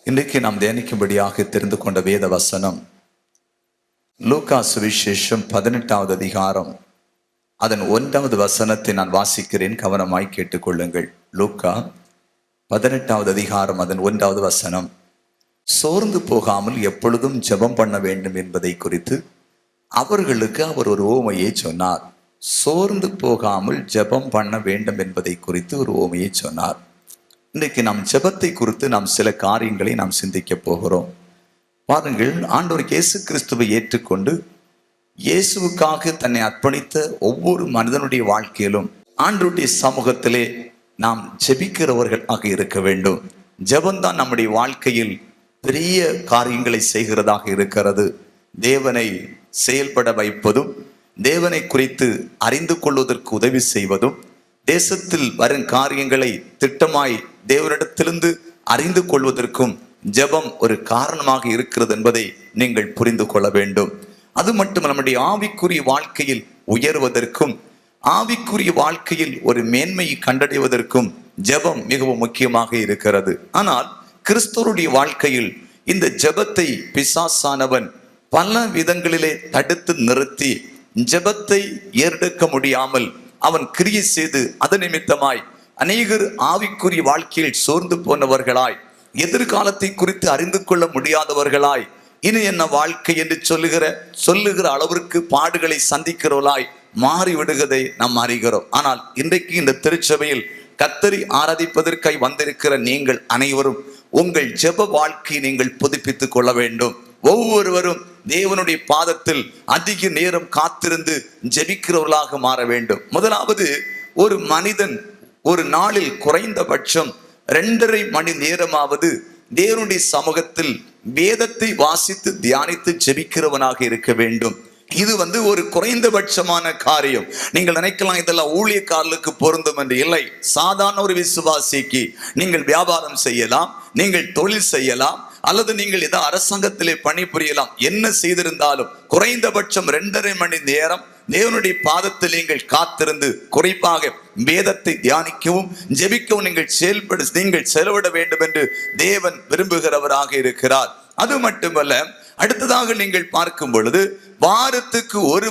இன்றைக்கு நாம் தியானிக்கும்படியாக தெரிந்து கொண்ட வேத வசனம் லூக்கா சுவிசேஷம் 18வது அதிகாரம் அதன் 1வது வசனத்தை நான் வாசிக்கிறேன், கவனமாய் கேட்டுக்கொள்ளுங்கள். லூக்கா 18வது அதிகாரம் அதன் 1வது வசனம். சோர்ந்து போகாமல் எப்பொழுதும் ஜெபம் பண்ண வேண்டும் என்பதை குறித்து அவர்களுக்கு அவர் ஒரு உவமையை சொன்னார். சோர்ந்து போகாமல் ஜெபம் பண்ண வேண்டும் என்பதை குறித்து ஒரு உவமையை சொன்னார். இன்றைக்கு நாம் ஜெபத்தை குறித்து நாம் சில காரியங்களை நாம் சிந்திக்க போகிறோம். பாருங்கள், ஆண்டவர் இயேசு கிறிஸ்துவை ஏற்றுக்கொண்டு இயேசுவுக்காக தன்னை அர்ப்பணித்த ஒவ்வொரு மனிதனுடைய வாழ்க்கையிலும் ஆண்டவருடைய சமூகத்திலே நாம் ஜெபிக்கிறவர்களாக இருக்க வேண்டும். ஜெபம்தான் நம்முடைய வாழ்க்கையில் பெரிய காரியங்களை செய்கிறதாக இருக்கிறது. தேவனை செயல்பட வைப்பதும், தேவனை குறித்து அறிந்து கொள்வதற்கு உதவி செய்வதும், தேசத்தில் வரும் காரியங்களை திட்டமாய் தேவனிடத்திலிருந்து அறிந்து கொள்வதற்கும் ஜெபம் ஒரு காரணமாக இருக்கிறது என்பதை நீங்கள் புரிந்து கொள்ள வேண்டும். அது மட்டும் நம்முடைய ஆவிக்குரிய வாழ்க்கையில் உயர்வதற்கும், ஆவிக்குரிய வாழ்க்கையில் ஒரு மேன்மையை கண்டடைவதற்கும் ஜெபம் மிகவும் முக்கியமாக இருக்கிறது. ஆனால் கிறிஸ்துவருடைய வாழ்க்கையில் இந்த ஜெபத்தை பிசாசானவன் பல விதங்களிலே தடுத்து நிறுத்தி ஜெபத்தை ஏறெடுக்க முடியாமல் அவன் கிரியை செய்து அதன் நிமித்தமாய் அநேகர் ஆவிக்குரிய வாழ்க்கையில் சோர்ந்து போனவர்களாய், எதிர்காலத்தை குறித்து அறிந்து கொள்ள முடியாதவர்களாய், இனி என்ன வாழ்க்கை என்று சொல்லுகிற அளவிற்கு பாடுகளை சந்திக்கிறவர்களாய் மாறிவிடுவதை நாம் அறிகிறோம். ஆனால் இன்றைக்கு இந்த திருச்சபையில் கர்த்தரை ஆராதிப்பதற்காய் வந்திருக்கிற நீங்கள் அனைவரும் உங்கள் ஜெப வாழ்க்கையை நீங்கள் புதுப்பித்துக் கொள்ள வேண்டும். ஒவ்வொருவரும் தேவனுடைய பாதத்தில் அதிக நேரம் காத்திருந்து ஜெபிக்கிறவர்களாக மாற வேண்டும். முதலாவது, ஒரு மனிதன் ஒரு நாளில் குறைந்தபட்சம் 2.5 மணி நேரமாவது தேவனுடைய சமூகத்தில் வேதத்தை வாசித்து தியானித்து ஜெபிக்கிறவனாக இருக்க வேண்டும். இது ஒரு குறைந்தபட்சமான காரியம். நீங்கள் நினைக்கலாம் இதெல்லாம் ஊழியக்காரர்களுக்கு பொருந்தும் என்று. இல்லை, சாதாரண ஒரு விசுவாசிக்கு நீங்கள் வியாபாரம் செய்யலாம், நீங்கள் தொழில் செய்யலாம், அல்லது நீங்கள் ஏதோ அரசாங்கத்திலே பணிபுரியலாம். என்ன செய்திருந்தாலும் குறைந்தபட்சம் 2.5 மணி நேரம் தேவனுடைய பாதத்தில் நீங்கள் காத்திருந்து குறிப்பாக வேதத்தை தியானிக்கவும் ஜெபிக்கவும் நீங்கள் செலவிட வேண்டும் என்று தேவன் விரும்புகிறவராக இருக்கிறார். அது மட்டுமல்ல, அடுத்ததாக நீங்கள் பார்க்கும் பொழுது வாரத்துக்கு ஒரு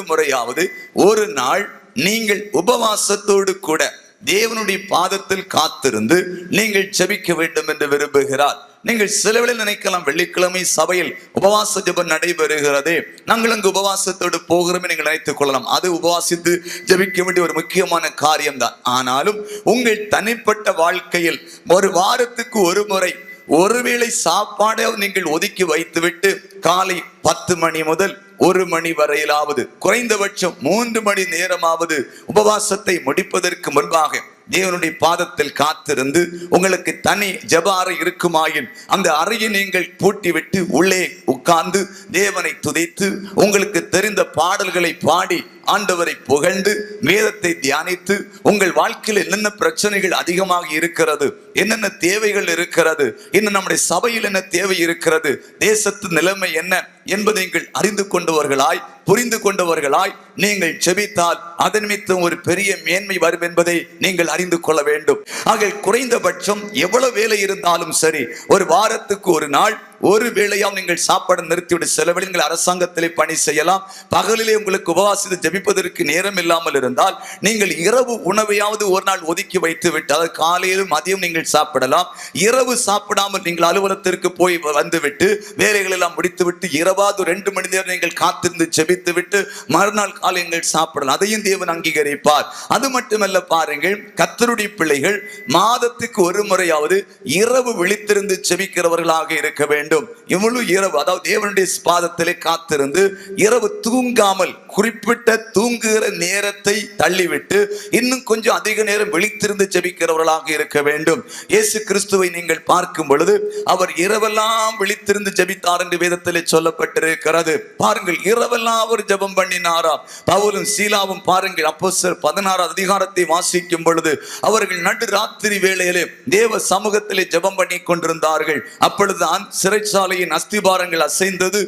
முறையாவது ஒரு நாள் நீங்கள் உபவாசத்தோடு கூட தேவனுடைய பாதத்தில் காத்திருந்து நீங்கள் ஜெபிக்க வேண்டும் என்று விரும்புகிறார். நீங்கள் சிலவேளை நினைக்கலாம், வெள்ளிக்கிழமை சபையில் உபவாச ஜெபம் நடைபெறுகிறதே, நாங்கள் அங்கு உபவாசத்தோடு போகிறோம் நீங்கள் நினைத்துக் கொள்ளலாம். அது உபவாசித்து ஜெபிக்க வேண்டிய ஒரு முக்கியமான காரியம்தான். ஆனாலும் உங்கள் தனிப்பட்ட வாழ்க்கையில் ஒரு வாரத்துக்கு ஒரு முறை ஒருவேளை சாப்பாடை நீங்கள் ஒதுக்கி வைத்துவிட்டு காலை 10 மணி முதல் 1 மணி வரையிலாவது குறைந்தபட்சம் 3 மணி நேரமாவது உபவாசத்தை முடிப்பதற்கு முன்பாக தேவனுடைய பாதத்தில் காத்திருந்து, உங்களுக்கு தனி ஜெப அறை இருக்குமாயின் அந்த அறையை நீங்கள் பூட்டிவிட்டு உள்ளே உட்கார்ந்து தேவனை துதித்து உங்களுக்கு தெரிந்த பாடல்களை பாடி ஆண்டவரை புகழ்ந்து வேதத்தை தியானித்து, உங்கள் வாழ்க்கையில் என்னென்ன பிரச்சனைகள் அதிகமாக இருக்கிறது, என்னென்ன தேவைகள் இருக்கிறது, இன்னும் நம்முடைய சபையில் என்ன தேவை இருக்கிறது, தேசத்து நிலைமை என்ன என்பதை நீங்கள் அறிந்து கொண்டவர்களாய் புரிந்து கொண்டவர்களாய் நீங்கள் ஜெபித்தால் அதன் நிமித்தம் ஒரு பெரிய மேன்மை வரும் என்பதை நீங்கள் அறிந்து கொள்ள வேண்டும். ஆக குறைந்தபட்சம் எவ்வளவு வேலை இருந்தாலும் சரி, ஒரு வாரத்துக்கு ஒரு நாள் ஒரு வேளையால் நீங்கள் சாப்பாடு நிறுத்திவிட. சிலவேளை நீங்கள் அரசாங்கத்திலே பணி செய்யலாம், பகலிலே உங்களுக்கு உபவாசித்து ஜெபிப்பதற்கு நேரம் இல்லாமல் இருந்தால் நீங்கள் இரவு உணவையாவது ஒரு நாள் ஒதுக்கி வைத்து விட்டு, அதாவது காலையிலும் மதியம் நீங்கள் சாப்பிடலாம். இரவு சாப்பிடாமல் நீங்கள் அலுவலகத்திற்கு போய் வந்துவிட்டு வேலைகள் எல்லாம் முடித்துவிட்டு இரவாவது 2 மணி நேரம் நீங்கள் காத்திருந்து ஜெபித்து விட்டு மறுநாள் காலை நீங்கள் சாப்பிடலாம். அதையும் தேவன் அங்கீகரிப்பார். அது மட்டுமல்ல, பாருங்கள், கர்த்தருடைய பிள்ளைகள் மாதத்துக்கு ஒரு முறையாவது இரவு விழித்திருந்து ஜெபிக்கிறவர்களாக இருக்க வேண்டும். இவ்வளவு இரவு, அதாவது தேவனுடைய பாதத்திலே காத்திருந்து இரவு தூங்காமல் குறிப்பிட்ட தூங்குகிற நேரத்தை தள்ளிவிட்டு இன்னும் கொஞ்சம் அதிக நேரம் விழித்திருந்து ஜெபிக்கிறவர்களாக இருக்க வேண்டும். இயேசு கிறிஸ்துவை நீங்கள் பார்க்கும் பொழுது அவர் இரவெல்லாம் விழித்திருந்து ஜெபித்தார் என்று வேதத்திலே சொல்லப்பட்டிருக்கிறது. பாருங்கள், இரவெல்லாம் அவர் ஜெபம் பண்ணினாராம். பவுலும் சீலாவும் பாருங்கள், அப்போஸ்தலர் 16வது அதிகாரத்தை வாசிக்கும் பொழுது அவர்கள் நடு ராத்திரி வேளையிலே தேவ சமூகத்திலே ஜெபம் பண்ணி கொண்டிருந்தார்கள். அப்பொழுதுதான் சிறைச்சாலையின் அஸ்திபாரங்கள் அசைந்தது.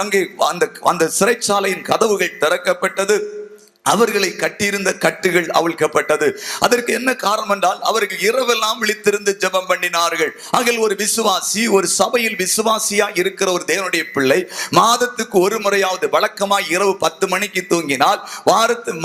அங்கே அந்த சிறைச்சாலையின் கதவுகள் திறக்கப்பட்டது. அவர்களை கட்டியிருந்த கட்டுகள் அவிழ்க்கப்பட்டது. அதற்கு என்ன காரணம் என்றால் அவர்கள் இரவெல்லாம் விழித்திருந்து ஜெபம் பண்ணினார்கள். ஆகிய ஒரு விசுவாசி, ஒரு சபையில் விசுவாசியா இருக்கிற ஒரு தேவனுடைய பிள்ளை மாதத்துக்கு ஒரு முறையாவது, வழக்கமாய் இரவு 10 மணிக்கு தூங்கினால்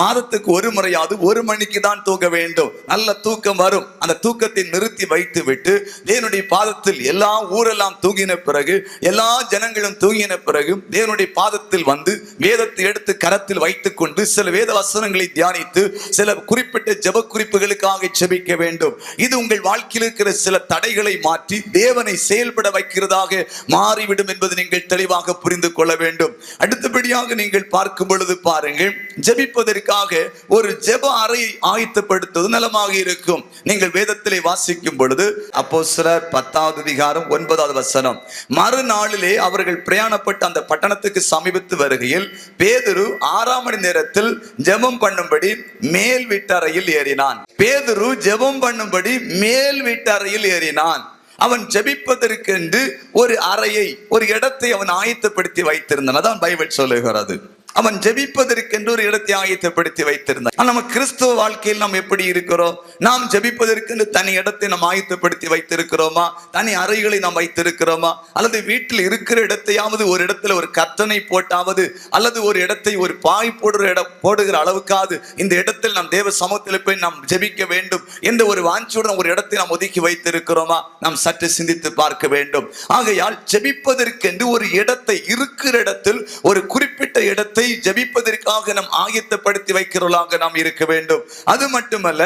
மாதத்துக்கு ஒரு முறையாவது 1 மணிக்கு தான் தூங்க வேண்டும். நல்ல தூக்கம் வரும். அந்த தூக்கத்தை நிறுத்தி வைத்து விட்டு தேவனுடைய பாதத்தில் எல்லா ஊரெல்லாம் தூங்கின பிறகு, எல்லா ஜனங்களும் தூங்கின பிறகு தேவனுடைய பாதத்தில் வந்து வேதத்தை எடுத்து கரத்தில் வைத்துக் கொண்டு சில வேத வசனங்களை தியானித்து சில குறிப்பிட்ட ஜெப குறிப்புகளுக்காக ஜெபிக்க வேண்டும். இது உங்கள் வாழ்க்கையில் இருக்கிற சில தடைகளை மாற்றி தேவனை செயல்பட வைக்கிறதாக மாறிவிடும் என்பது நீங்கள் தெளிவாக புரிந்து கொள்ள வேண்டும். அடுத்தபடியாக நீங்கள் பார்க்கும் பொழுது பாருங்கள், ஜெபிப்பதற்காக ஒரு ஜெப அறையை ஆயத்தப்படுத்துவது நலமாக இருக்கும். நீங்கள் வேதத்திலே வாசிக்கும் பொழுது அப்போஸ்தலர் 10வது அதிகாரம் 9வது வசனம், மறுநாளிலே அவர்கள் பிரயாணப்பட்டு அந்த பட்டணத்துக்கு சமீபத்து வருகையில் பேதுரு 6ஆம் மணி நேரத்தில் ஜெபம் பண்ணும்படி மேல் வீட்டறையில் ஏறினான். பேதுரு ஜெபம் பண்ணும்படி மேல் வீட்டறையில் ஏறினான். அவன் ஜெபிப்பதற்கென்று ஒரு அறையை, ஒரு இடத்தை அவன் ஆயத்தப்படுத்தி வைத்திருந்தான். அதான் பைபிள் சொல்லுகிறது. அவன் ஜெபிப்பதற்கென்று ஒரு இடத்தை ஆயத்தப்படுத்தி வைத்திருந்தான். நம்ம கிறிஸ்துவ வாழ்க்கையில் நாம் எப்படி இருக்கிறோம்? நாம் ஜெபிப்பதற்கென்று தனி இடத்தை நாம் ஆயத்தப்படுத்தி வைத்திருக்கிறோமா? தனி அறைகளை நாம் வைத்திருக்கிறோமா? அல்லது வீட்டில் இருக்கிற இடத்தையாவது ஒரு இடத்துல ஒரு கர்த்தனை போட்டாவது, அல்லது ஒரு இடத்தை ஒரு பாய் போடுகிற அளவுக்காவது இந்த இடத்தில் நாம் தேவ சமூகத்தில் போய் நாம் ஜெபிக்க வேண்டும் என்ற ஒரு வாஞ்சியுடன் ஒரு இடத்தை நாம் ஒதுக்கி வைத்திருக்கிறோமா? நாம் சற்று சிந்தித்து பார்க்க வேண்டும். ஆகையால் ஜெபிப்பதற்கென்று ஒரு இடத்தை, இருக்கிற இடத்தில் ஒரு குறிப்பிட்ட இடத்தை ஜெபிப்பதற்காக நாம் ஆயத்தப்படுத்தி வைக்கிறவர்களாக நாம் இருக்க வேண்டும். அது மட்டுமல்ல,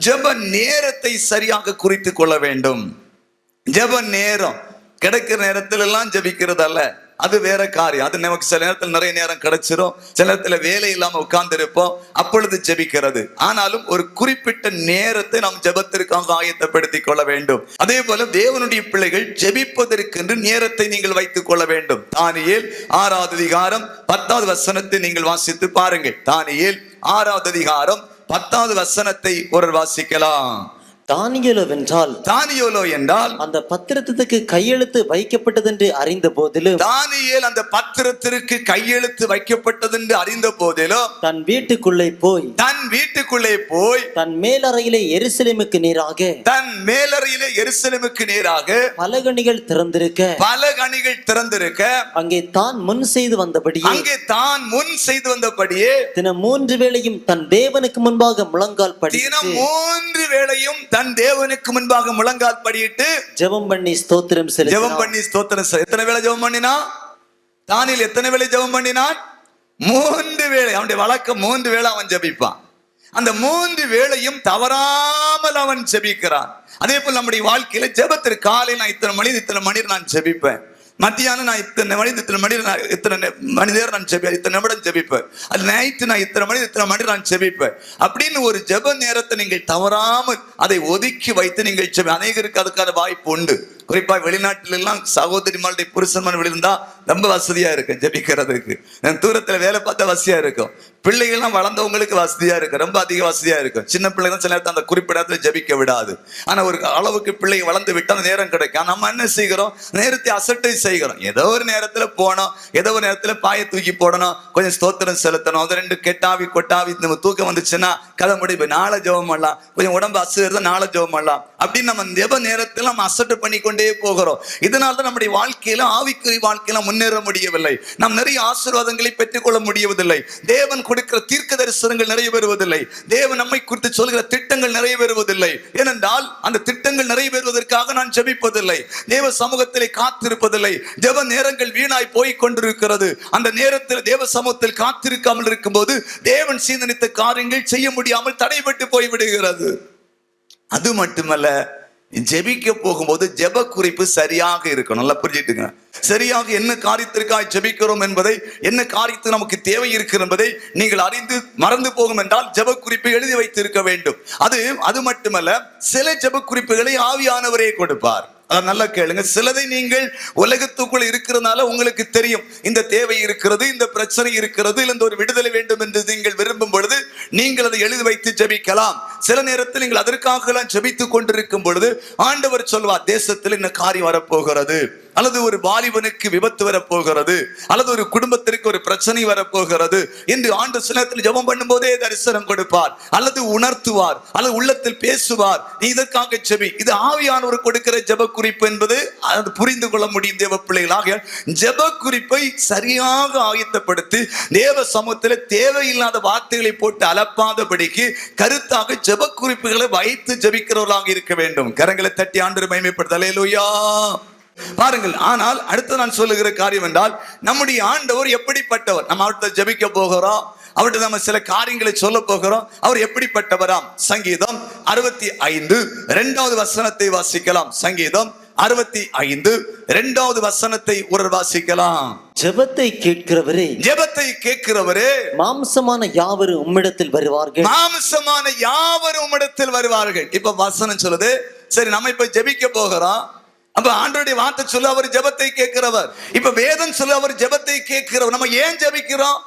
ஜெப நேரத்தை சரியாக குறித்துக் கொள்ள வேண்டும். ஜெப நேரம் கிடைக்கிற நேரத்தில் எல்லாம் ஜெபிக்கிறது அல்ல, அது வேற காரியம். அது நமக்கு சில நேரத்தில் நிறைய நேரம் கிடைச்சிரும், சில நேரத்தில் வேலை இல்லாம உட்கார்ந்து இருப்போம், அப்பொழுது ஜெபிக்கிறது. ஆனாலும் ஒரு குறிப்பிட்ட நேரத்தை நாம் ஜெபத்திற்காக ஆயத்தப்படுத்திக் கொள்ள வேண்டும். அதே போல தேவனுடைய பிள்ளைகள் ஜெபிப்பதற்கென்று நேரத்தை நீங்கள் வைத்துக் கொள்ள வேண்டும். தானியேல் 6வது அதிகாரம் 10வது வசனத்தை நீங்கள் வாசித்து பாருங்கள். தானியேல் 6வது அதிகாரம் 10வது வசனத்தை ஒரு வாசிக்கலாம். தானியேலோ என்றால் அந்த பத்திரத்துக்கு கையெழுத்து வைக்கப்பட்டதென்று அறிந்த போதிலும், தானியேல் அந்த பத்திரத்திற்கு கையெழுத்து வைக்கப்பட்டதென்று அறிந்த போதிலும் தன் வீட்டுக்குள்ளே போய் தன் மேலறையிலே எருசலேமுக்கு நேராக பலகணிகள் திறந்திருக்க அங்கே தான் முன் செய்து வந்தபடியே தினம் 3 வேளையும் தன் தேவனுக்கு முன்பாக முழங்கால் படியிட்டு ஜெபம் பண்ணி ஸ்தோத்திரம் எத்தனை வேளை ஜெபம் பண்ணினா? தானியேல் எத்தனை வேளை ஜெபம் பண்ணினான்? 3 வேளை. அவனுடைய வழக்கம் 3 வேளை அவன் ஜெபிப்பான். அந்த 3 வேளையும் தவறாமல் அவன் ஜெபிக்கிறான். அதே போல் நம்முடைய வாழ்க்கையில ஜெபத்திற்கு காலையில் நான் இத்தனை மணி நான் ஜெபிப்பேன், மத்தியானம் நான் இத்தனை மணி நேரம் நான் இத்தனை நிமிடம் ஜெபிப்பேன், அது நைட்டு நான் இத்தனை மணி நான் ஜெபிப்பேன் அப்படின்னு ஒரு ஜெப நேரத்தை நீங்கள் தவறாமல் அதை ஒதுக்கி வைத்து நீங்கள் அநேகருக்கு அதுக்கான வாய்ப்பு உண்டு. குறிப்பா வெளிநாட்டில எல்லாம் சகோதரிமாளுடைய புருஷன்மான் விழுந்தா ரொம்ப வசதியா இருக்கும் ஜெபிக்கிறதுக்கு. தூரத்துல வேலை பார்த்தா வசதியா இருக்கும். பிள்ளைகள்லாம் வளர்ந்தவங்களுக்கு வசதியா இருக்கும், ரொம்ப அதிக வசதியா இருக்கும். சின்ன பிள்ளைங்க சில நேரத்தில் அந்த குறிப்பிட்ட இடத்துல ஜெபிக்க விடாது. ஆனா ஒரு அளவுக்கு பிள்ளை வளர்ந்து விட்டா நேரம் கிடைக்கும். நம்ம என்ன செய்கிறோம்? நேரத்தை அசட்டை செய்கிறோம். ஏதோ ஒரு நேரத்துல போனோம், ஏதோ ஒரு நேரத்துல பாயை தூக்கி போடணும், கொஞ்சம் ஸ்தோத்திரம் செலுத்தணும், அது 2 கொட்டாவி நம்ம தூக்கம் வந்துச்சுன்னா கதை முடிவு, நாளை ஜெபம் பண்ணலாம், கொஞ்சம் உடம்பு அசுகிறத நாளை ஜெபம் பண்ணலாம் அப்படின்னு நம்ம ஜெப நேரத்தில் நம்ம அசட்டு பண்ணிக்கொண்டே போகிறோம். இதனால்தான் நம்முடைய வாழ்க்கையில, ஆவிக்குரிய வாழ்க்கையில முன்னேற முடியவில்லை. நாம் நிறைய ஆசீர்வாதங்களை பெற்றுக்கொள்ள முடியவதில்லை. தேவன் கொடுக்கிற தீர்க்க தரிசனங்கள் நிறைவேறுவதில்லை. தேவன் நம்மை குறித்து சொல்கிற திட்டங்கள் நிறைவேறுவதில்லை. ஏனென்றால் அந்த திட்டங்கள் நிறைவேறுவதற்காக நான் ஜெபிப்பதில்லை, தேவ சமூகத்திலே காத்திருப்பதில்லை. ஜெப நேரங்கள் வீணாய் போய் கொண்டிருக்கிறது. அந்த நேரத்தில் தேவ சமூகத்தில் காத்திருக்காமல் இருக்கும்போது தேவன் சீர்திருத்த காரியங்கள் செய்ய முடியாமல் தடைபட்டு போய்விடுகிறது. அது மட்டுமல்ல, ஜெபிக்க போகும்போது ஜெப குறிப்பு சரியாக இருக்கணும். நல்லா புரிஞ்சுட்டுங்க. சரியாக என்ன காரியத்திற்காக ஜெபிக்கிறோம் என்பதை, என்ன காரியத்துக்கு நமக்கு தேவை இருக்கிறது என்பதை நீங்கள் அறிந்து மறந்து போகும் என்றால் ஜெப குறிப்பை எழுதி வைத்திருக்க வேண்டும். அது மட்டுமல்ல, சில ஜெப குறிப்புகளை ஆவியானவரே கொடுப்பார். நல்லா கேளுங்க. சிலதை நீங்கள் உலகத்துக்குள்ள இருக்கிறதுனால உங்களுக்கு தெரியும், இந்த தேவை இருக்கிறது, இந்த பிரச்சனை இருக்கிறது, இல்லை ஒரு விடுதலை வேண்டும் என்று நீங்கள் விரும்பும் பொழுது நீங்கள் அதை எழுதி வைத்து ஜெபிக்கலாம். சில நேரத்தில் நீங்கள் அதற்காக ஜெபித்துக் கொண்டிருக்கும் பொழுது ஆண்டவர் சொல்வார், தேசத்தில் இந்த காரியம் வரப்போகிறது, அல்லது ஒரு வாலிபனுக்கு விபத்து வரப்போகிறது, அல்லது ஒரு குடும்பத்திற்கு ஒரு பிரச்சனை வரப்போகிறது என்று ஆண்டு சில நேரத்தில் ஜெபம் பண்ணும் போதே தரிசனம் கொடுப்பார், அல்லது உணர்த்துவார், அல்லது உள்ளத்தில் பேசுவார். நீ இதற்காக ஜெபி. இது ஆவியானவர் கொடுக்கிற ஜெப குறிப்பு என்பது அது புரிந்து கொள்ள முடியும் தேவ பிள்ளைகளாக. ஜெப குறிப்பை சரியாக ஆயத்தப்படுத்தி தேவ சமூகத்தில் தேவையில்லாத வார்த்தைகளை போட்டு அலப்பாதபடிக்கு கருத்தாக ஜெப குறிப்புகளை வைத்து ஜெபிக்கிறவர்களாக இருக்க வேண்டும். கரங்களை தட்டி ஆண்டவரை மகிமைப்படுத்த அல்லேலூயா. பாருங்கள், ஆனால் அடுத்து நான் சொல்லுகிற காரியம் என்றால், நம்முடைய ஆண்டவர் எப்படிப்பட்டவர்? நம்ம அவர்கிட்ட ஜெபிக்க போகிறோம், அவர்கிட்ட நம்ம சில காரியங்களை சொல்ல போகிறோம். அவர் எப்படிப்பட்டவராம்? சங்கீதம் 65 2வது வசனத்தை வாசிக்கலாம். சங்கீதம் 65 2வது வசனத்தை ஒரு வாசிக்கலாம். ஜெபத்தை கேட்கிறவரே, ஜெபத்தை கேட்கிறவரே, மாம்சமான யாவரும் உம்மிடத்தில் வருவார்கள். மாம்சமான யாவரும் உம்மிடத்தில் வருவார்கள். இப்ப வசனம் சொல்லுது, சரி நம்ம இப்ப ஜெபிக்க போகிறோம். அப்ப ஆண்டவருடைய வார்த்தை சொல்ல அவர் ஜெபத்தை கேட்கிறவர். இப்ப வேதம் சொல்ல அவர் ஜெபத்தை கேட்கிறவர். நம்ம ஏன் ஜெபிக்கிறோம்?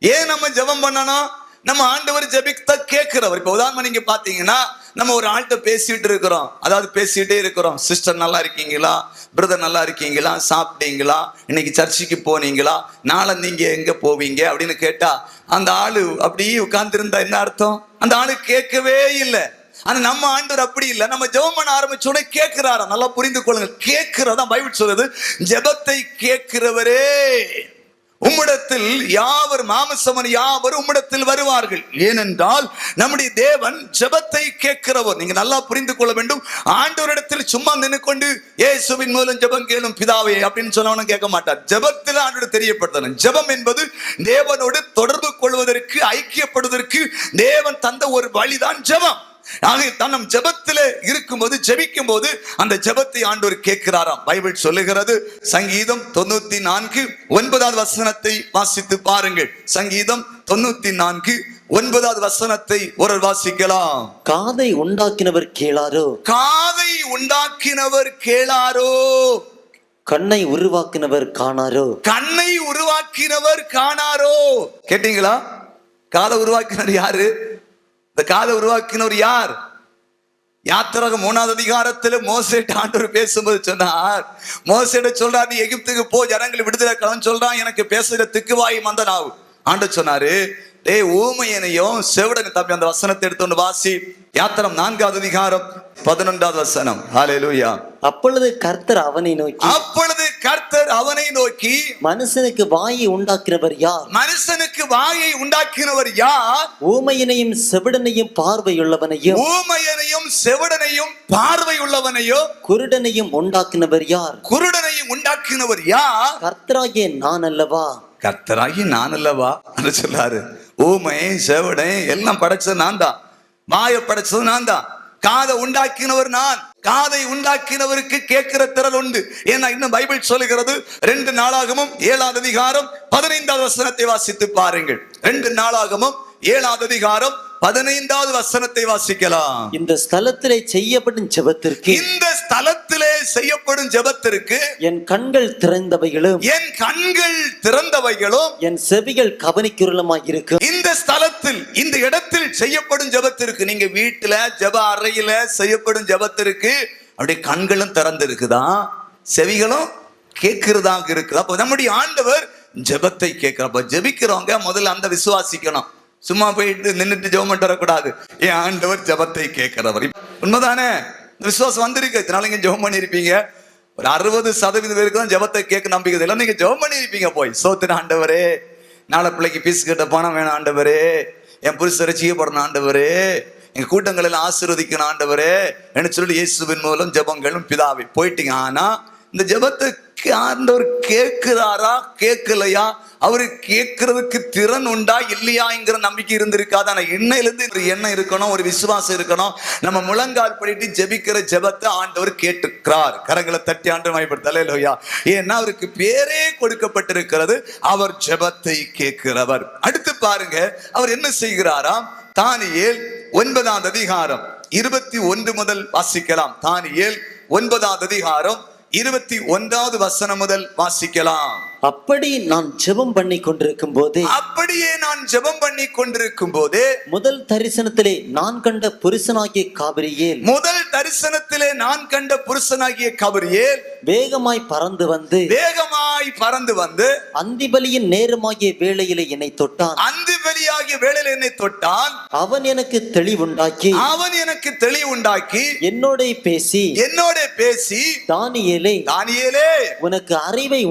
ஏன் நம்ம ஜெபம் பண்ணணும்? நம்ம ஆண்டவர் ஜெபித்த கேட்கிறவர். இப்ப உதாரணம் நீங்க பாத்தீங்கன்னா, நம்ம ஒரு ஆள்கிட்ட பேசிட்டு இருக்கிறோம், அதாவது பேசிட்டே இருக்கிறோம். சிஸ்டர் நல்லா இருக்கீங்களா, பிரதர் நல்லா இருக்கீங்களா, சாப்பிட்டீங்களா, இன்னைக்கு சர்ச்சுக்கு போனீங்களா, நாளை நீங்க எங்க போவீங்க அப்படின்னு கேட்டா அந்த ஆளு அப்படியே உட்கார்ந்து இருந்தா என்ன அர்த்தம்? அந்த ஆளு கேட்கவே இல்லை. ஆனா நம்ம ஆண்டவர் அப்படி இல்லை. நம்ம ஜெபம் பண்ண ஆரம்பிச்சோட கேட்கிறாரா? நல்லா புரிந்து கொள்ளுங்க. கேட்கிறதா பைபிள் சொல்லுது. ஜெபத்தை கேட்கிறவரே உம்மிடத்தில் யாவர், மாம்சமன் யாவர் உம்மிடத்தில் வருவார்கள். ஏனென்றால் நம்முடைய தேவன் ஜெபத்தை கேட்கிறவர். நீங்க நல்லா புரிந்து கொள்ள வேண்டும். ஆண்டவரிடத்தில் சும்மா நின்று கொண்டு இயேசுவின் மூலம் ஜெபம் கேளும் பிதாவே அப்படின்னு சொன்னவனும் கேட்க மாட்டார். ஜெபத்தில் ஆண்டவர் தெரியப்படுத்தணும். ஜெபம் என்பது தேவனோடு தொடர்பு கொள்வதற்கு, ஐக்கியப்படுவதற்கு தேவன் தந்த ஒரு வழிதான் ஜெபம். நம் ஜெபத்திலே இருக்கும்போது, ஜெபிக்கும் போது அந்த ஜெபத்தை ஆண்டவர் கேட்கிறாராம். பைபிள் சொல்லுகிறது. சங்கீதம் 94 9வது வசனத்தை வாசித்து பாருங்கள். சங்கீதம் 94 9வது வசனத்தை ஒரு வாசிக்கலாம். காதை உண்டாக்கினவர் கேளாரோ, காதை உண்டாக்கினவர் கேளாரோ, கண்ணை உருவாக்கினவர் காணாரோ, கண்ணை உருவாக்கினவர் காணாரோ. கேட்டீங்களா? காதை உருவாக்கினவர் யாரு? இந்த காதை உருவாக்கினவர் யார்? யாத்திராகமம் 3வது அதிகாரத்தில் மோசேட்ட ஆண்டவர் பேசும்போது சொன்னார், மோசேட்ட சொல்றார், நீ எகிப்துக்கு போ, ஜனங்களை விடுதலை கலன்னு சொல்றான், எனக்கு பேசுகிற திக்குவாய் மந்தனாவு. ஆண்டவர் சொன்னாரு, டேய் ஊமையனையும் செவிடனை, தம்பி அந்த வசனத்தை எடுத்து வாசி. யாத்திரம் 4வது அதிகாரம் 11வது வசனம். ஹல்லேலூயா. அப்பொழுது கர்த்தர் அவனை நோக்கி, அப்பொழுது கர்த்தர் அவனை நோக்கி, மனுஷனுக்கு வாயை உண்டாக்கினவர் யார்? மனுஷனுக்கு வாயை உண்டாக்கினவர் யார்? ஊமையனையும் செவிடனையும் பார்வையுள்ளவனையும், ஊமையனையும் செவிடனையும் பார்வையுள்ளவனையோ, குருடனையும் உண்டாக்கினவர் யார்? குருடனையும் உண்டாக்கினவர் யார்? கர்த்தராகிய நான் அல்லவா? கர்த்தராகி நான் அல்லவா என்று சொல்லாரு. ஊமை செவிடை எல்லாம் படைச்சது நான் தான். வாயை படைச்சது நான் தான். காதை உண்டாக்கினவர் நான். காதை உண்டாக்கினவருக்கு கேட்கிற திறன் உண்டு. ஏன்னா இன்னும் பைபிள் சொல்லுகிறது. 2 நாளாகமும் 7வது அதிகாரம் 15வது வசனத்தை வாசித்து பாருங்கள். 2 நாளாகமும் 7வது அதிகாரம் 15வது வசனத்தை வாசிக்கலாம். இந்த ஸ்தலத்திலே செய்யப்படும் ஜெபத்திற்கு, இந்த ஸ்தலத்திலே செய்யப்படும் ஜெபத்திற்கு என் கண்கள் திறந்தவைகளும், என் கண்கள் திறந்தவைகளும், என் செவிகள் கவனிக்குரலுமாய் இருக்கும். இந்த ஸ்தலத்தில், இந்த இடத்தில் செய்யப்படும் ஜெபத்திற்கு, நீங்க வீட்டுல ஜெப அறையில செய்யப்படும் ஜெபத்திற்கு அப்படியே கண்களும் திறந்து இருக்குதான், செவிகளும் கேட்கிறதாக இருக்குது. அப்போ நம்முடைய ஆண்டவர் ஜெபத்தை கேட்கிறப்ப ஜெபிக்கிறவங்க முதல்ல அந்த விசுவாசிக்கணும். சும்மா போயிட்டு நின்றுட்டு ஜெபம் பண்ணிட்டு வரக்கூடாது. என் ஆண்டவர் ஜெபத்தை கேட்கிறவர். உண்மைதானே? விசுவாசம் வந்திருக்கு. இதனால நீங்க ஜெபம் பண்ணிருப்பீங்க. ஒரு 60% பேருக்கு தான் ஜெபத்தை கேட்க நம்பிக்கை இல்லை. நீங்க ஜெபம் பண்ணிருப்பீங்க. போய் சோத்திர ஆண்டவரே, நாளை பிள்ளைக்கு பீஸ் கிட்ட பணம் வேணும் ஆண்டவரே, என் புருஷரை செய்யப்படணும் ஆண்டவரே, எங்க கூட்டங்களில் ஆசீர்வதிக்கணும் ஆண்டவரே என்று சொல்லி இயேசுவின் மூலம் ஜெபங்களும் பிதாவை போயிட்டீங்க. ஆனா இந்த ஜெபத்துக்கு ஆண்டவர் கேட்கிறாரா கேட்கலையா, அவரு கேட்கறதுக்கு திறன் உண்டா இல்லையாங்கிற நம்பிக்கை இருந்திருக்காது. ஆனா எண்ணெயிலிருந்து ஒரு எண்ணம் இருக்கணும், ஒரு விசுவாசம் இருக்கணும். நம்ம முழங்கால் படிட்டு ஜெபிக்கிற ஜெபத்தை ஆண்டவர் கேட்டுக்கிறார். கரங்களை தட்டி ஆண்டவர் மகிமைப்படுத்த அல்லேலூயா. ஏன்னா அவருக்கு பேரே கொடுக்கப்பட்டிருக்கிறது, அவர் ஜெபத்தை கேட்கிறவர். அடுத்து பாருங்க, அவர் என்ன செய்கிறாராம்? தானியேல் 9வது அதிகாரம் 21 முதல் வாசிக்கலாம். தானியேல் 9வது அதிகாரம் 21வது வசனம் முதல் வாசிக்கலாம். அப்படி நான் ஜெபம் பண்ணி கொண்டிருக்கும் போதே, அப்படியே நான் ஜெபம் பண்ணி கொண்டிருக்கும் போதே, முதல் தரிசனத்திலே நான் கண்ட புருஷனாகிய காபிரியேல், முதல் தரிசனத்திலே நான் கண்ட புருஷனாகிய காபிரியேல் வேகமாய் பறந்து வந்து அந்திபலியின் நேரமாகிய வேளையிலே என்னை தொட்டான். அந்தி பலியாகிய வேளையில் என்னை தொட்டான். அவன் எனக்கு தெளிவுண்டாக்கி என்னோட பேசி தானியேலே உனக்கு அறிவை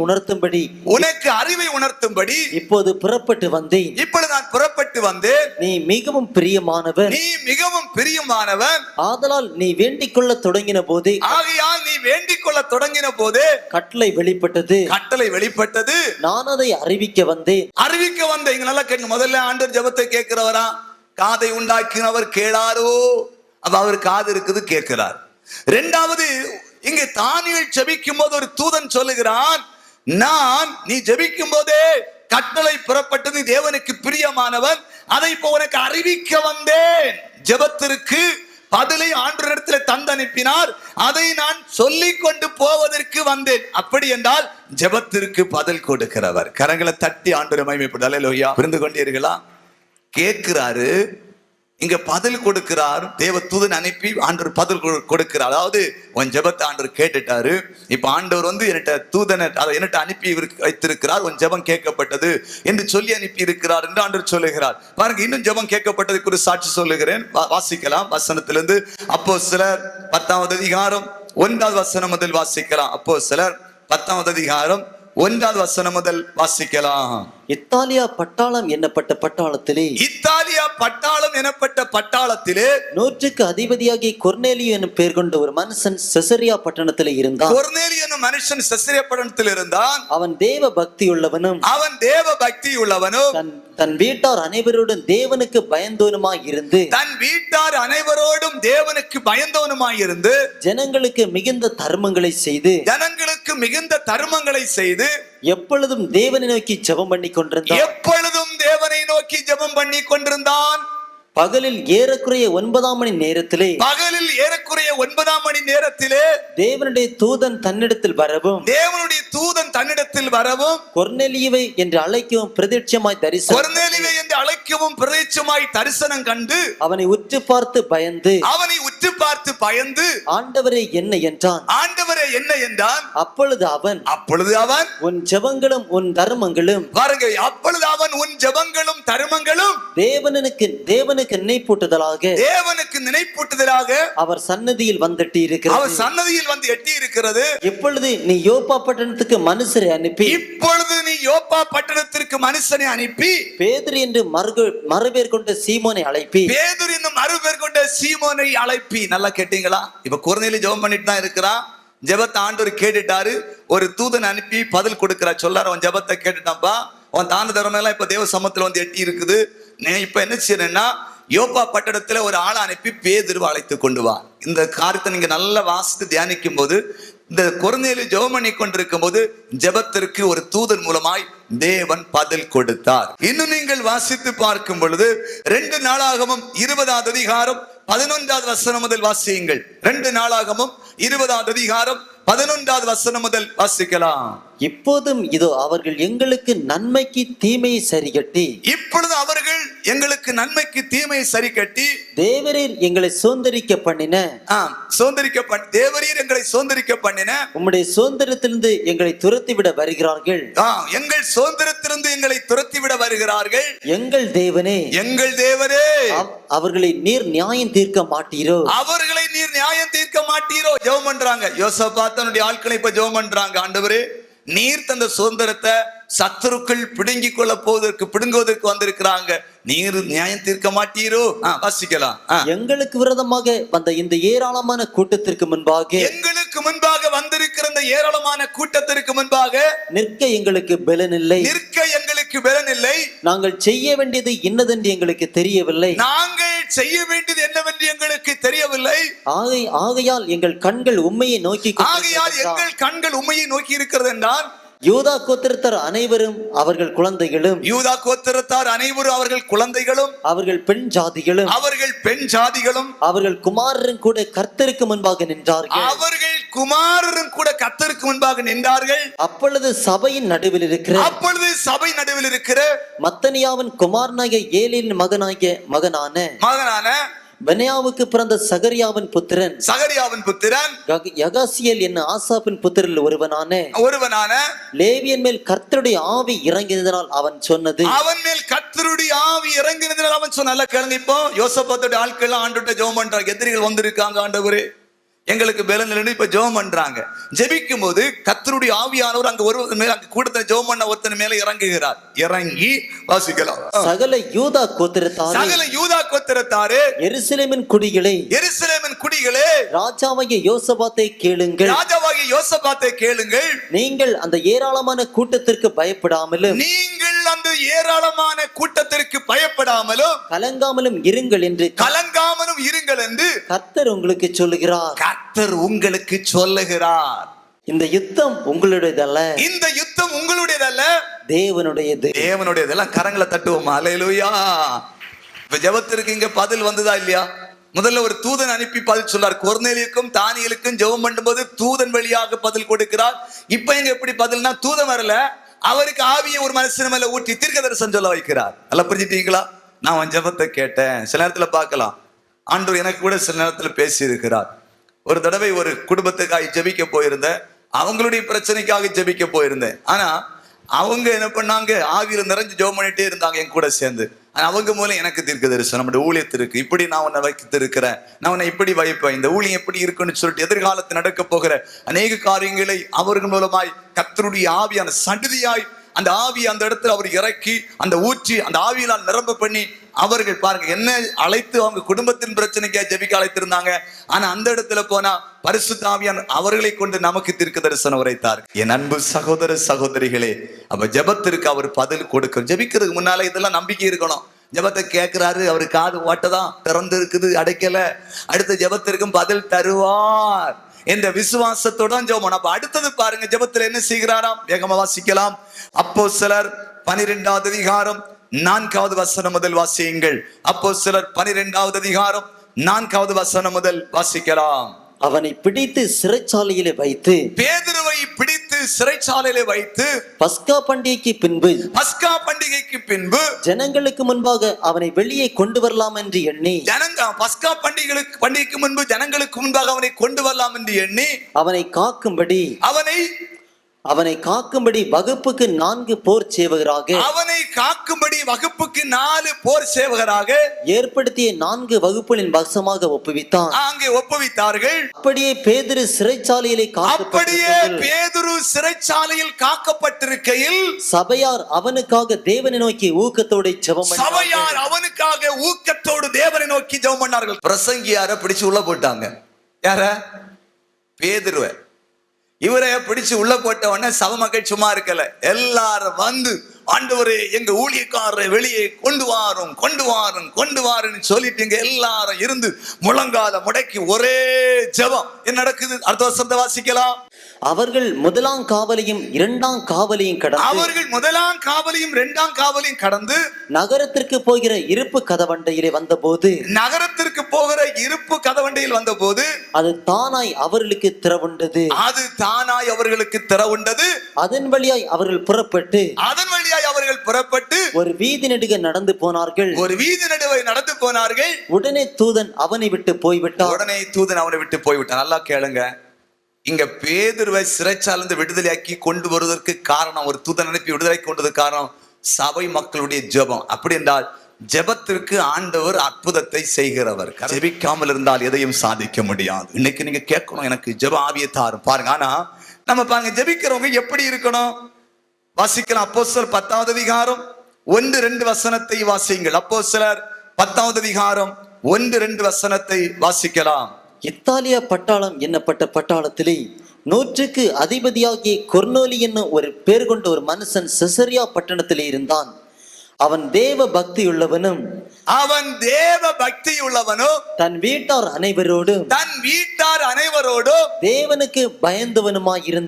உணர்த்தும்படி இப்போது புறப்பட்டு வந்தேன். நான் புறப்பட்டு வந்தேன். நீ மிகவும் பிரியமானவன். ஆதலால் நீ வேண்டிக் கொள்ள தொடங்கின போதே கட்டளை வெளிப்பட்டது. நான் அதை அறிவிக்க வந்தேன். இங்க நல்லா கேட்க. முதல்ல ஆண்டவர் ஜெபத்தை கேட்கிறவரா? காதை உண்டாக்கினவர் கேளாரோ? அப்ப அவர் காது இருக்குது, கேட்கிறார். இரண்டாவது, இங்க தானியேல் ஜெபிக்கும் போது ஒரு தூதன் சொல்லுகிறான், நீ ஜெபிக்கும் போதே கட்டளை புறப்பட்டது, நீ தேவனுக்கு பிரியமானவன், அதை இப்போ உனக்கு அறிவிக்க வந்தேன். ஜெபத்திற்கு பதிலை ஆண்டவரிடத்தில் தந்தனுப்பினார், அதை நான் சொல்லிக் கொண்டு போவதற்கு வந்தேன். அப்படி என்றால் ஜெபத்திற்கு பதில் கொடுக்கிறவர். கரங்களை தட்டி ஆண்டவரை மகிமைப்படுத்த. அல்லேலூயா. புரிந்து கொண்டீர்களா? கேட்கிறாரு, இங்க பதில் கொடுக்கிறார். தேவ தூதன் அனுப்பி ஆண்டவர் பதில் கொடுக்கிறார். அதாவது உன் ஜெபத்தை ஆண்டவர் கேட்டுட்டாரு. இப்ப ஆண்டவர் என்கிட்ட தூதனை என்கிட்ட அனுப்பி வைத்திருக்கிறார். உன் ஜெபம் கேட்கப்பட்டது என்று சொல்லி அனுப்பி இருக்கிறார் என்று ஆண்டவர் சொல்லுகிறார். பாருங்க, இன்னும் ஜெபம் கேட்கப்பட்டதுக்கு ஒரு சாட்சி சொல்லுகிறேன். வாசிக்கலாம் வசனத்திலிருந்து. அப்போஸ்தலர் 10வது அதிகாரம் 1வது வசனம் முதல் வாசிக்கலாம். அப்போஸ்தலர் 10வது அதிகாரம் 1வது வசனம் முதல் வாசிக்கலாம். இத்தாலியா பட்டாளம் என்னப்பட்ட பட்டாளத்திலே 100க்கு அதிபதியாகி கொர்நேலியு என்னும் பெயர் கொண்ட ஒரு மனுஷன் செசரியா பட்டணத்திலே இருந்தான். அவன் தேவ பக்தியுள்ளவனும் தன் வீட்டார் அனைவரோடும் தேவனுக்கு பயந்தோனுமாய் இருந்து ஜனங்களுக்கு மிகுந்த தர்மங்களை செய்து எப்பொழுதும் தேவனை நோக்கி ஜெபம் பண்ணி கொண்டிருந்தான். பகலில் ஏறக்குறைய 9ஆம் மணி நேரத்திலே தேவனுடைய தூதன் தன்னிடத்தில் வரவும் கொர்நேலியுவை என்று அழைக்கவும் பிரத்யட்சமாய் தரிசனம் கண்டு அவனை உற்று பார்த்து பயந்து ஆண்டவரே என்ன என்றான். அப்பொழுது அவன் உன் ஜெபங்களும் உன் தர்மங்களும் தேவனுக்கு நினைப்பூட்டுதலாக அவர் சன்னதியில் வந்து எட்டி இருக்கிறது. இப்பொழுது நீ யோப்பா பட்டணத்துக்கு மனுஷரை அனுப்பி பேதுரு என்று மறுபேர் கொண்ட சீமோனை அழைப்பி. நல்லா கேட்டீங்களா? இப்ப கொர்நேலியு ஜெபம் பண்ணிட்டு தான் இருக்கிறான். ஜெபத்தை ஆண்டவர் கேட்டுட்டாரு. ஒரு தூதன் அனுப்பி பதில் கொடுக்கிறா. சொல்லாரு, உன் ஜெபத்தை கேட்டுட்டான்பா, உன் தான தர்மம் எல்லாம் இப்ப தேவ சமூகத்துல எட்டி இருக்குது. இப்ப என்ன செய்யணும்னா, யோப்பா பட்டணத்துல ஒரு ஆளை அனுப்பி பேதுருவை அழைத்து கொண்டு வா. இந்த காரியத்தை நீங்க நல்லா வாசித்து தியானிக்கும் போது, இந்த கொர்நேலியு ஜெபம் பண்ணி கொண்டிருக்கும் போது ஜெபத்திற்கு ஒரு தூதன் மூலமாய் தேவன் பதில் கொடுத்தார். இன்னும் நீங்கள் வாசித்து பார்க்கும் பொழுது 2 நாளாகமம் 20வது அதிகாரம் 11வது வசனம் முதல் வாசியுங்கள். 2 நாளாகமம் 20வது அதிகாரம் 11வது வசனம் முதல் வாசிக்கலாம். இப்போதும் இதோ அவர்கள் எங்களுக்கு நன்மைக்கு தீமையை சரிகட்டி தேவரீர் எங்களை சோந்தரிக்க பண்ணின உம்முடைய சுதந்திரத்திலிருந்து எங்களை துரத்திவிட வருகிறார்கள். எங்கள் தேவனே அவர்களை நீர் நியாயம் தீர்க்க மாட்டீரோ. ஜெபம் பண்றாங்க. யோசபாத்தனுடைய ஆட்களை இப்ப ஜெபம் பண்றாங்க. ஆண்டவரே, நீர் தந்த சுதந்திரத்தை சத்துருக்கள் பிடுங்குவதற்கு வந்திருக்கிறாங்க, நீர் நியாயம் தீர்க்க மாட்டீரோ? வாசிக்கலாம். எங்களுக்கு விரோதமாக வந்த இந்த ஏராளமான கூட்டத்திற்கு முன்பாக வந்திருக்கிற இந்த ஏராளமான கூட்டத்திற்கு முன்பாக நிற்க எங்களுக்கு பலனில்லை. நாங்கள் செய்ய வேண்டியது என்னவென்று எங்களுக்கு தெரியவில்லை. ஆகையால் எங்கள் கண்கள் உம்மையை நோக்கி இருக்கிறது என்றால் யூதா கோத்திரத்தார் அனைவரும் அவர்கள் குழந்தைகளும் அவர்கள் பெண் ஜாதிகளும் அவர்கள் குமாரரும் கூட கர்த்தருக்கு முன்பாக நின்றார்கள். அப்பொழுது சபையின் நடுவில் இருக்கிற மத்தனியாவின் குமாரனாகிய ஏலியின் மகனான பெனாயாவுக்கு பிறந்த சகரியாவின் புத்திரன் சகரியாவின் புத்திரன் யகாசியேல் என்னும் ஆசாப்பின் புத்திரில் ஒருவனான லேவியன் மேல் கர்த்தருடைய ஆவி இறங்கினதனால் அவன் சொன்னது. அவன் மேல் கர்த்தருடைய ஆவி இறங்கினதனால் அவன் சொன்ன. நல்லா கேளுங்க. இப்போ யோசபாத்தோட ஆட்கள் ஆண்டுட்ட ஜெபம் பண்றாங்க. எதிரிகள் வந்திருக்காங்க, ஆண்டவரே எங்களுக்கு பலன் இல்லைன்னு இப்ப ஜெபம் பண்றாங்க. ஜெபிக்கும் போது கர்த்தருடைய ஆவியானவர் அங்க ஒரு மேல அங்க கூட்டத்துல ஜெபம் பண்ண ஒருத்தன் மேல இறங்குகிறார். இறங்கி வாசிக்கலாம். சகல யூதா கோத்திரத்தாரே எருசலேமின் குடிகளே ராஜாவாகிய யோசபாத்தை கேளுங்கள். நீங்கள் அந்த ஏராளமான கூட்டத்திற்கு பயப்படாமலும் கலங்காமலும் இருங்கள் என்று கர்த்தர் உங்களுக்கு சொல்லுகிறார். இந்த யுத்தம் உங்களுடையதல்ல, தேவனுடையது. கரங்களை தட்டுவோமா? அல்லேலூயா. இப்ப ஜெபத்திற்கு இங்க பதில் வந்ததா இல்லையா? முதல்ல ஒரு தூதன் அனுப்பி பதில் சொல்லார். கொர்நேலியுக்கும் தானியேலுக்கும் ஜெபம் பண்ணும்போது தூதன் வழியாக பதில் கொடுக்கிறார். இப்ப எங்க எப்படி பதில்னா, தூதன் வரல, அவருக்கு ஆவியை ஒரு மனுஷன் மேல ஊற்றி தீர்க்கதரிசனம் சொல்ல வைக்கிறார். நல்லா புரிஞ்சுட்டீங்களா? நான் ஜெபத்தை கேட்டேன். சில நேரத்துல பார்க்கலாம், ஆண்டவர் எனக்கு கூட சில நேரத்துல பேசி இருக்கிறார். ஒரு தடவை ஒரு குடும்பத்துக்காக ஜெபிக்க போயிருந்தேன். அவங்களுடைய பிரச்சனைக்காக ஜெபிக்க போயிருந்தேன். ஆனா அவங்க என்ன பண்ணாங்க, ஆவியில நிறைஞ்சு ஜெபம் பண்ணிட்டே இருந்தாங்க என் கூட சேர்ந்து. அவங்க மூலம் எனக்கு தீர்க்கதரிசனம், நம்முடைய ஊழியத்திற்கு இப்படி நான் உன்னை வைத்திருக்கிறேன், நான் உன்னை இப்படி வைப்பேன், இந்த ஊழியம் எப்படி இருக்குன்னு சொல்லிட்டு எதிர்காலத்தில் நடக்க போகிற அநேக காரியங்களை அவர்கள் மூலமாய் கர்த்தருடைய ஆவியான சடுதியாய் அந்த ஆவி அந்த இடத்துல அவர் இறக்கி அந்த ஊற்றி அந்த ஆவியினால் நிரம்ப பண்ணி அவர்கள் பாருங்க என்ன அழைத்து அவங்க குடும்பத்தின் பிரச்சனைக்கு ஜெபிக்க அழைத்திருந்தாங்க. ஆனா அந்த இடத்துல போனா பரிசுத்த ஆவியான் அவர்களை கொண்டு நமக்கு தீர்க்க தரிசனம் உரைத்தார். என் அன்பு சகோதர சகோதரிகளே, அப்ப ஜெபத்திற்கு அவர் பதில் கொடுக்கணும். ஜெபிக்கிறதுக்கு முன்னால இதெல்லாம் நம்பிக்கை இருக்கணும். ஜெபத்தை கேட்கிறாரு, அவரு காது ஓட்டதான் திறந்து இருக்குது, அடைக்கல. அடுத்த ஜெபத்திற்கும் பதில் தருவார் என்ற விசுவாசத்தோட ஜெபம். அப்ப அடுத்தது பாருங்க, ஜெபத்துல என்ன செய்கிறாராம்? வேகமா வாசிக்கலாம். அப்போஸ்தலர் 12வது அதிகாரம் 4வது வசனம் முதல் வாசியுங்கள். அப்போஸ்தலர் 12வது அதிகாரம் 4வது வசனம் முதல் வாசிக்கலாம். அவனை பிடித்து சிறைச்சாலையிலே வைத்து, பேதுருவை பிடித்து சிறைச்சாலையிலே வைத்து, பஸ்கா பண்டிகைக்கு பின்பு ஜனங்களுக்கு முன்பாக அவனை வெளியே கொண்டு வரலாம் என்று எண்ணி, பஸ்கா பண்டிகைக்கு முன்பு ஜனங்களுக்கு முன்பாக அவனை கொண்டு வரலாம் என்று எண்ணி அவனை காக்கும்படி வகுப்புக்கு 4 போர் சேவகராக ஏற்படுத்திய 4 வகுப்புகளின் வசமாக ஒப்புவித்தார்கள். அப்படியே பேதுரு சிறைச்சாலையில் காக்கப்பட்டிருக்கையில் சபையார் அவனுக்காக தேவனை நோக்கி ஊக்கத்தோடு ஜெபம் பண்ணார்கள். பிரசங்கியார பிடிச்சு உள்ள போட்டாங்க. யார? பேதுருவை. இவரை பிடிச்சு உள்ள போட்ட உடனே சபை மக்கள் சும்மா இருக்கல, எல்லாரும் வந்து ஆண்டவரே எங்க ஊழியக்காரரை வெளியே கொண்டு வாருன்னு சொல்லிட்டு இங்க எல்லாரும் இருந்து முழங்கால முடக்கி ஒரே ஜெபம். என்ன நடக்குது? அடுத்த வசனத்தை வாசிக்கலாம். அவர்கள் முதலாம் காவலையும் இரண்டாம் காவலையும் கடந்து நகரத்திற்கு போகிற இருப்பு கதவண்டையில் வந்தபோது அது தானாய் அவர்களுக்கு திறவுண்டது. அதன் வழியாய் அவர்கள் புறப்பட்டு ஒரு வீதி நடுவே நடந்து போனார்கள். உடனே தூதன் அவனை விட்டு போய்விட்டான். நல்லா கேளுங்க. இங்க பேதுருவை சிறைச்சாலிருந்து விடுதலையாக்கி கொண்டு வருவதற்கு காரணம், ஒரு தூதன் அனுப்பி விடுதலை கொண்டதுக்கு காரணம் சபை மக்களுடைய ஜெபம். அப்படி என்றால் ஜெபத்திற்கு ஆண்டவர் அற்புதத்தை செய்கிறவர். ஜெபிக்காமல் இருந்தால் எதையும் சாதிக்க முடியாது. இன்னைக்கு நீங்க கேட்கணும், எனக்கு ஜெப ஆவியை தாரும் பாருங்க. ஆனா நம்ம பாருங்க, ஜெபிக்கிறவங்க எப்படி இருக்கணும்? வாசிக்கலாம். அப்போஸ்தலர் 10வது அதிகாரம் 1-2 வசனத்தை வாசியுங்கள். அப்போஸ்தலர் 10வது அதிகாரம் 1-2 வசனத்தை வாசிக்கலாம். இத்தாலியா பட்டாளம் என்னப்பட்ட பட்டாளத்திலே 100க்கு அதிபதியாகிய கொர்நேலி என்னும் ஒரு பேர் கொண்ட ஒரு மனுஷன் செசரியா பட்டணத்திலே இருந்தான். அவன் தேவ பக்தியுள்ளவனும் தன் வீட்டார் அனைவரோடும் தேவனுக்கு பயந்தவனுமாயிருந்து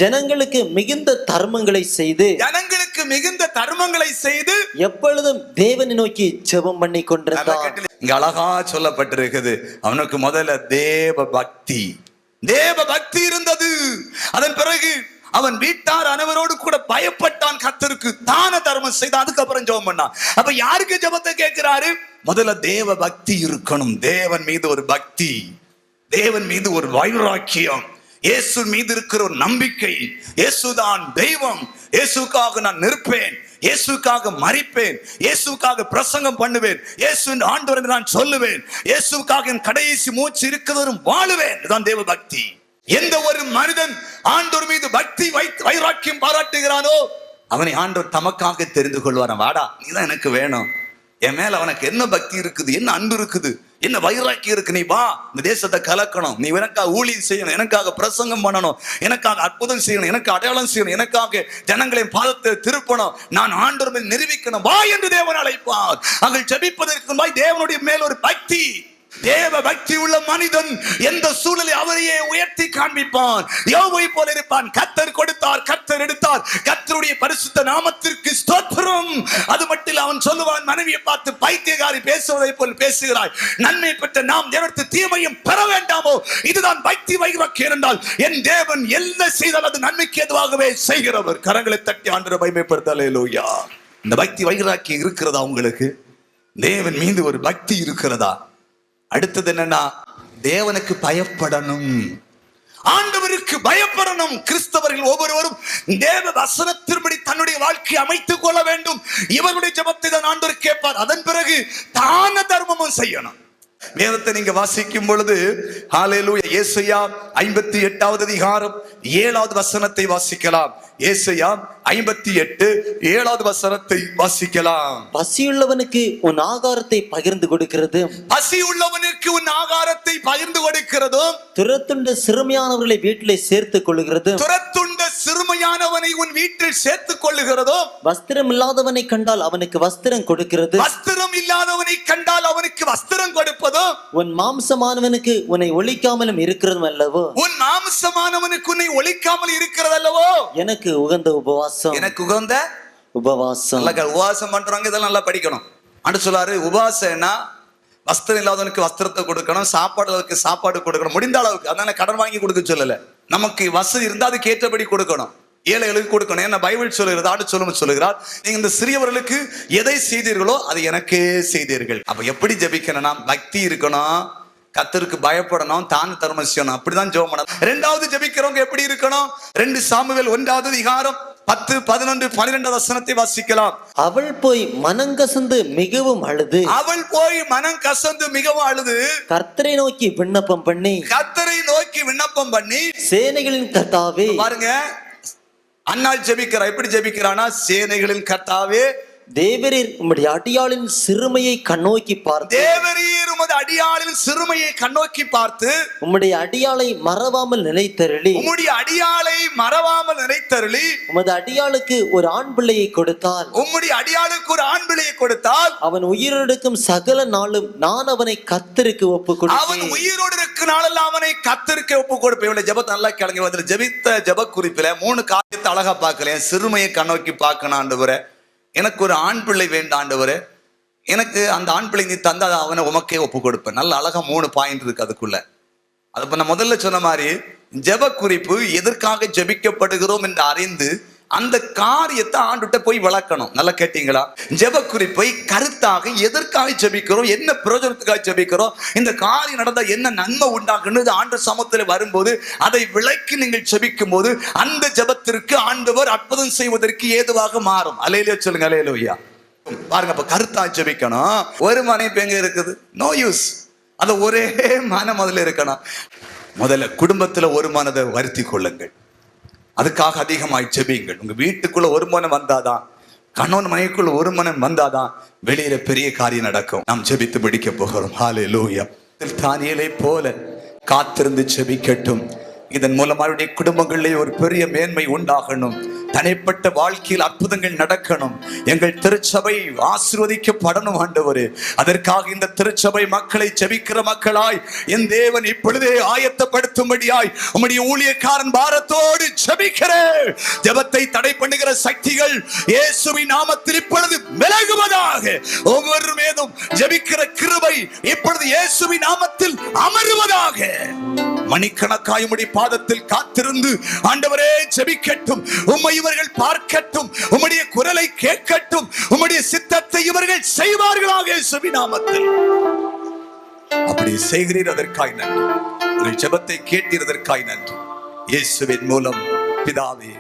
ஜனங்களுக்கு மிகுந்த தர்மங்களை செய்து எப்பொழுதும் தேவனை நோக்கி ஜெபம் பண்ணி கொண்டிருந்தான். இங்க அழகா சொல்லப்பட்டிருக்குது, அவனுக்கு முதல்ல தேவ பக்தி இருந்தது. அதன் பிறகு அவன் வீட்டார் அனைவரோடு கூட பயப்பட்டான், கர்த்தருக்கு தான தர்மம் செய்தான், அதுக்கப்புறம் ஜெபம் பண்ணான். அப்ப யாருக்கு ஜெபத்தை கேட்கிறாரு? முதல்ல தேவ பக்தி இருக்கணும். தேவன் மீது ஒரு பக்தி, தேவன் மீது ஒரு வைராக்கியம், இயேசு மீது இருக்கிற ஒரு நம்பிக்கை. இயேசுதான் தெய்வம், இயேசுக்காக நான் நிற்பேன், இயேசுக்காக மரிப்பேன், இயேசுக்காக பிரசங்கம் பண்ணுவேன், இயேசு ஆண்டவர் என்று நான் சொல்லுவேன், இயேசுக்காக என் கடைசி மூச்சு இருக்கிறவரும் வாழுவேன். இதுதான் தேவ பக்தி. எந்த ஒரு மனிதன் ஆண்டவர் மீது பக்தி வைராக்கியம் பாராட்டுகிறானோ அவனை ஆண்டவர் தமக்காக தெரிந்து கொள்வார். வாடா, நீதான் எனக்கு வேணும், என் மேல அவனுக்கு என்ன பக்தி இருக்குது, என்ன அன்பு இருக்குது, என்ன வைராக்கியம் இருக்கு, நீ வா, இந்த தேசத்தை கலக்கணும், நீ எனக்காக ஊழியம் செய்யணும், எனக்காக பிரசங்கம் பண்ணணும், எனக்காக அற்புதம் செய்யணும், எனக்கு அடையாளம் செய்யணும், எனக்காக ஜனங்களின் பாதத்தை திருப்பணும், நான் ஆண்டவர் நிரூபிக்கணும், வா என்று தேவன் அழைப்பார். அவர்கள் ஜெபிப்பதற்கு முன்பாய் தேவனுடைய மேல் ஒரு பக்தி, தேவ பக்தி உள்ள மனிதன் எந்த சூழலை அவரையே உயர்த்தி காண்பிப்பான், யோபை போல இருப்பான். கர்த்தர் கொடுத்தார், கர்த்தர் எடுத்தார், கர்த்தருடைய பரிசுத்த நாமத்திற்கு ஸ்தோத்திரம். அது மட்டும் அவன் சொல்லுவான், மனைவியை பார்த்து பைத்தியக்காரி பேசுவதை போல் பேசுகிறாய், நன்மை பெற்ற நாம் தேவனுக்கு தீமையும் பெற வேண்டாமோ? இதுதான் பக்தி வைராக்கியம் என்றால். என் தேவன் என்ன செய்தால் அது நன்மைக்கு எதுவாகவே செய்கிறவர். கரங்களை தட்டி ஆண்டவரை மகிமைப்படுத்த அல்லேலூயா. இந்த பக்தி வைராக்கியம் இருக்கிறதா உங்களுக்கு? தேவன் மீது ஒரு பக்தி இருக்கிறதா? அடுத்தது என்னன்னா, தேவனுக்கு பயப்படணும், ஆண்டவருக்கு பயப்படணும். கிறிஸ்தவர்கள் ஒவ்வொருவரும் தேவ வசனத்தின்படி தன்னுடைய வாழ்க்கையை அமைத்துக் கொள்ள வேண்டும். இவருடைய ஜெபத்தை தான் ஆண்டவர் கேட்பார். அதன் பிறகு தான தர்மமும் செய்யணும். வேதத்தை நீங்க வாசிக்கும் பொழுது ஹல்லேலூயா, ஏசாயா 58வது அதிகாரம் 7வது வசனத்தை வாசிக்கலாம். ஏசாயா 58:7வது வசனத்தை வாசிக்கலாம். பசியுள்ளவனுக்கு உன் ஆகாரத்தை பகிர்ந்து கொடுக்கிறது, பசி உள்ளவனுக்கு உன் ஆகாரத்தை பகிர்ந்து கொடுக்கிறதும், துரத்துண்ட சிறுமையானவர்களை வீட்டிலே சேர்த்துக் கொள்ளுகிறது, துரத்துண்ட சிறுமையானவனை உன் வீட்டில் சேர்த்துக் கொள்ளுகிறதும், வஸ்திரம் இல்லாதவனை கண்டால் அவனுக்கு வஸ்திரம் கொடுக்கிறது, வஸ்திரம் இல்லாதவனை கண்டால் அவனுக்கு வஸ்திரம் கொடுப்பதும், உன் மாம்சமானவனுக்கு உன்னை ஒழிக்காமலும் இருக்கிறதும் அல்லவோ, உன் மாம்சமானவனுக்கு உன்னை ஒழிக்காமல் இருக்கிறது அல்லவோ. எனக்கு உகந்த உபவாசம், எனக்கு உகந்த உபவாசம். உபவாசம் பண்றவங்க இதெல்லாம் நல்லா படிக்கணும். ஆண்டு சொல்லாரு, உபவாசம்னா வஸ்திரம் இல்லாதவனுக்கு வஸ்திரத்தை கொடுக்கணும், சாப்பாடு சாப்பாடு கொடுக்கணும், முடிந்த அளவுக்கு. அதனால கடன் வாங்கி கொடுக்க சொல்லல, நமக்கு வசதி இருந்தா அதுக்கு ஏற்றபடி கொடுக்கணும், ஏழைகளுக்கு கொடுக்கணும். என்ன பைபிள் சொல்லுகிறது, ஆண்டு சொல்லுகிறார், நீங்க இந்த சிறியவர்களுக்கு எதை செய்தீர்களோ அதை எனக்கே செய்தீர்கள். அப்ப எப்படி ஜெபிக்கணும்னா, பக்தி இருக்கணும், கர்த்தருக்கு பயப்படணும், தான தர்மம் செய்யணும், அப்படிதான் ஜெபம் பண்ணணும். இரண்டாவது ஜெபிக்கிறவங்க எப்படி இருக்கணும்? 2 சாமுவேல் 1வது அதிகாரம் 10, 11, 12 வசனத்தை வாசிக்கலாம். அவள் போய் மனங்கசந்து மிகவும் அழுது, அவள் போய் மனம் கசந்து மிகவும் அழுது, கர்த்தரை நோக்கி விண்ணப்பம் பண்ணி, கர்த்தரை நோக்கி விண்ணப்பம் பண்ணி, சேனைகளின் கர்த்தாவே, பாருங்க அன்னாள் ஜெபிக்கிறா. எப்படி ஜெபிக்கிறானா, சேனைகளின் கர்த்தாவே, தேவரீர் உம்முடைய அடியாளின் சிறுமையை கண்ணோக்கி பார்த்து, தேவரீர் உமது அடியாளின் சிறுமையை கண்ணோக்கி பார்த்து, உம்முடைய அடியாளை மறவாமல் நிலைத்தருளி, உம்முடைய அடியாளை மறவாமல் நினைத்தருளி, உமது அடியாளுக்கு ஒரு ஆண் பிள்ளையை கொடுத்தால், உம்முடைய அடியாளுக்கு ஒரு ஆண் பிள்ளையை கொடுத்தால், அவன் உயிரோடுக்கும் சகல நாளும் நான் அவனை கர்த்தருக்கு ஒப்புக் அவன் கொடுப்பேன். உயிரோடு இருக்க நாளெல்லாம் அவனை கர்த்தருக்கு ஒப்புக் கொடுப்பேன். இவளை ஜெபத்தை நல்லா கேளுங்க. அதுல ஜெபித்த ஜெப குறிப்பில 3 காரியத்தை அழகா பார்க்கல. சிறுமையை கண்ணோக்கி பார்க்கணும் ஆண்டவரே, எனக்கு ஒரு ஆண் பிள்ளை வேண்டாம் ஆண்டவரே, எனக்கு அந்த ஆண் பிள்ளை நீ தந்தா அவனை உமக்கே ஒப்பு கொடுப்பேன். நல்ல அழகா 3 பாயிண்ட் இருக்கு அதுக்குள்ள. அது நான் முதல்ல சொன்ன மாதிரி ஜெப குறிப்பு எதற்காக ஜெபிக்கப்படுகிறோம் என்று அறிந்து அந்த காரியத்தை ஆண்டுகிட்ட போய் வளர்க்கணும். நல்லா கேட்டீங்களா? ஜெப குறிப்பை கருத்தாக எதற்காக ஜெபிக்கிறோம், என்ன பிரயோஜனத்துக்காக ஜெபிக்கிறோம், இந்த காரியம் நடந்தா என்ன நன்மை உண்டாக்குன்னு ஆண்டு சமூகத்தில் வரும்போது அதை விளக்கி நீங்கள் ஜெபிக்கும் போது அந்த ஜெபத்திற்கு ஆண்டவர் அற்புதம் செய்வதற்கு ஏதுவாக மாறும். அல்லேலூயா சொல்லுங்க, அல்லேலூயா. பாருங்க, அப்ப கருத்தா ஜெபிக்கணும். ஒரு மனைவி எங்க இருக்குது? No use. அது ஒரே மனம் முதல்ல இருக்கணும். முதல்ல குடும்பத்துல ஒரு மனதை வருத்தி கொள்ளுங்கள், அதுக்காக அதிகமாய் ஜெபியுங்கள். உங்க வீட்டுக்குள்ள ஒரு மனம் வந்தாதான், கணவன் மனைவிக்குள்ள ஒரு மனம் வந்தாதான் வெளியில பெரிய காரியம் நடக்கும். நாம் ஜெபித்து பிடிக்க போகிறோம். ஹல்லேலூயா. தானியேலை போல காத்திருந்து ஜெபிக்கட்டும். இதன் மூலம் அவருடைய குடும்பங்களிலே ஒரு பெரிய மேன்மை உண்டாகணும். தனிப்பட்ட வாழ்க்கையில் அற்புதங்கள் நடக்கணும். எங்கள் திருச்சபை ஆசீர்வதிக்கப்படணும் ஆண்டவரே. அதற்காக இந்த திருச்சபை மக்களை ஜெபிக்கிற மக்களாய் என் தேவன் இப்பொழுதே ஆயத்தப்படுத்தும்படியாய் உம்முடைய ஊழியக்காரன் பாரத்தோடு ஜெபிக்கிறேன். ஜெபத்தை தடை பண்ணுகிற சக்திகள் இயேசுவின் நாமத்தில் இப்பொழுது விலகுவதாக. ஒவ்வொரு மீதும் ஜெபிக்கிற கிருபை இப்பொழுது இயேசுவின் நாமத்தில் அமருவதாக. மணிக்கணக்காய் உம்முடைய பாதத்தில் காத்திருந்து ஆண்டவரே ஜெபிக்கட்டும். உம்மை இவர்கள் பார்க்கட்டும், உம்முடைய குரலை கேட்கட்டும், உம்முடைய சித்தத்தை இவர்கள் செய்வார்களாக இயேசுவின் நாமத்தில். அப்படி செய்கிறீர், அதற்காய் நன்றி. ஒரு ஜெபத்தை கேட்டீர், அதற்காய் நன்றி. இயேசுவின் மூலம் பிதாவே.